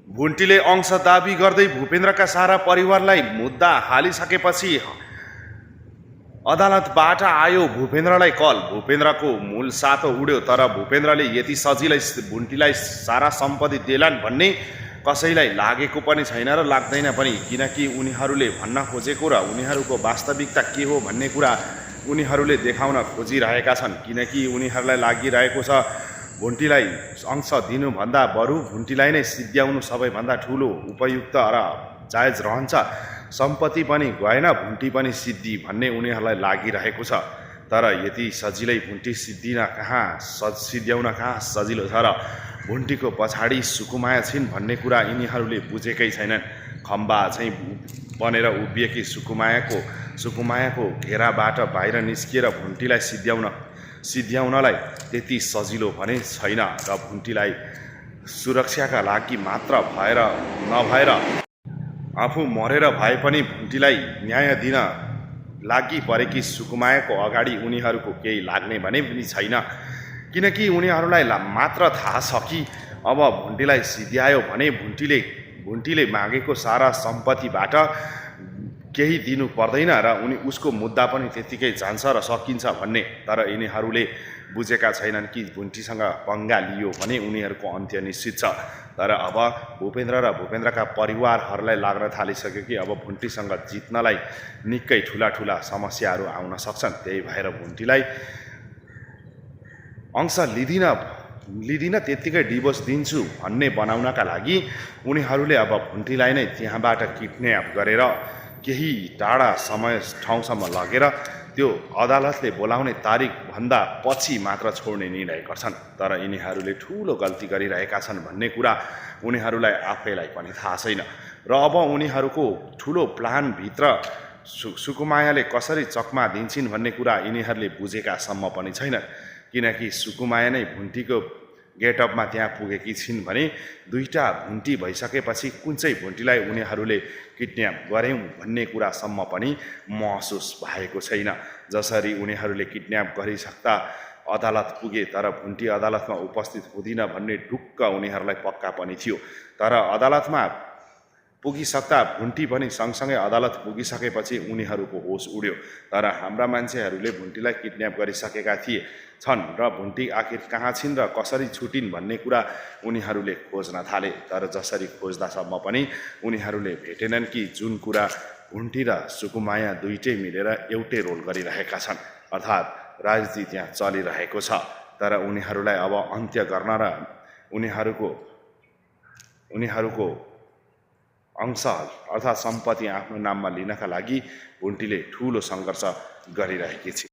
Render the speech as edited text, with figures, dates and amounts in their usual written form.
भुन्टीले अंश दाबी गर्दै भूपेन्द्रका सारा परिवारलाई मुद्दा हालिसकेपछि अदालतबाट आयो भूपेन्द्रलाई कल। भूपेन्द्रको मूल सातो उड्यो, तर भूपेन्द्रले यति सजिलै भुन्टीलाई सारा सम्पत्ति देलान् भन्ने कसैलाई लागेको पनि छैन र लाग्दैन पनि, किनकि उनीहरूले भन्न खोजेको र उनीहरूको वास्तविकता के हो भन्ने कुरा उनीहरूले देखाउन खोजिरहेका छन्। किनकि उनीहरूलाई लागिरहेको छ भुन्टीलाई अंश दिनुभन्दा बरु भुन्टीलाई नै सिद्ध्याउनु सबैभन्दा ठुलो उपयुक्त र जायज रहन्छ। सम्पत्ति पनि गएन, भुन्टी पनि सिद्धि भन्ने उनीहरूलाई लागिरहेको छ। तर यति सजिलै भुन्टी सिद्ध्याउन कहाँ सजिलो छ र भुन्टीको पछाडि सुकुमाया छिन् भन्ने कुरा यिनीहरूले बुझेकै छैनन्। खम्बा चाहिँ बनेर उभिएकी सुकुमायाको घेराबाट बाहिर निस्किएर भुन्टीलाई सिद्ध्याउनलाई त्यति सजिलो भने छैन र भुन्टीलाई सुरक्षाका लागि मात्र नभएर आफू मरेर भए पनि भुन्टीलाई न्याय दिन लागि परेकी सुकुमायाको अगाडि उनीहरूको केही लाग्ने भने पनि छैन। किनकि उनीहरूलाई मात्र थाहा छ कि अब भुन्टीलाई सिद्ध्यायो भने भुन्टीले मागेको सारा सम्पत्तिबाट केही दिनु पर्दैन र उसको मुद्दा पनि त्यत्तिकै जान्छ र सकिन्छ भन्ने। तर यिनीहरूले बुझेका छैनन् कि भुन्टीसँग पंगा लियो भने उनीहरूको अन्त्य निश्चित छ। तर अब भूपेन्द्र र भूपेन्द्रका परिवारहरूलाई लाग्न थालिसक्यो कि अब भुन्टीसँग जित्नलाई निकै ठुला समस्याहरू आउन सक्छन्। त्यही भएर भुन्टीलाई अंश लिदिन त्यत्तिकै डिभोर्स दिन्छु भन्ने बनाउनका लागि उनीहरूले अब भुन्टीलाई नै त्यहाँबाट किडन्याप गरेर केही टाढा ठाउँसम्म लगेर त्यो अदालतले बोलाउने तारिकभन्दा पछि मात्र छोड्ने निर्णय गर्छन्। तर यिनीहरूले ठुलो गल्ती गरिरहेका छन् भन्ने कुरा उनीहरूलाई आफैलाई पनि थाहा छैन र अब उनीहरूको ठुलो प्लानभित्र सुकुमायाले कसरी चकमा दिन्छन् भन्ने कुरा यिनीहरूले बुझेकासम्म पनि छैनन्। किनकि सुकुमाया नै भुन्टीको गेटअपमा त्यहाँ पुगेकी छिन् भने दुईटा भुन्टी भइसकेपछि कुन चाहिँ भुन्टीलाई उनीहरूले किडन्याप गर्यौँ भन्ने कुरासम्म पनि महसुस भएको छैन। जसरी उनीहरूले किडन्याप गरिसक्दा अदालत पुगे तर भुन्टी अदालतमा उपस्थित हुँदिन भन्ने ढुक्क उनीहरूलाई पक्का पनि थियो। तर अदालतमा पुगिसक्दा भुन्टी पनि सँगसँगै अदालत पुगिसकेपछि उनीहरूको होस उड्यो। तर हाम्रा मान्छेहरूले भुन्टीलाई किडन्याप गरिसकेका छन् र भुन्टी आखिर कहाँ छिन् र कसरी छुटिन् भन्ने कुरा उनीहरूले खोज्न थाले। तर जसरी खोज्दासम्म पनि उनीहरूले भेटेनन् कि जुन कुरा भुन्टी र सुकुमाया दुईटै मिलेर एउटै रोल गरिरहेका छन्, अर्थात् राजनीति त्यहाँ चलिरहेको छ। तर उनीहरूलाई अब अन्त्य गर्न र उनीहरूको अंश अर्थात् सम्पत्ति आफ्नो नाममा लिनका लागि भुन्टीले ठुलो सङ्घर्ष गरिरहेकी छिन्।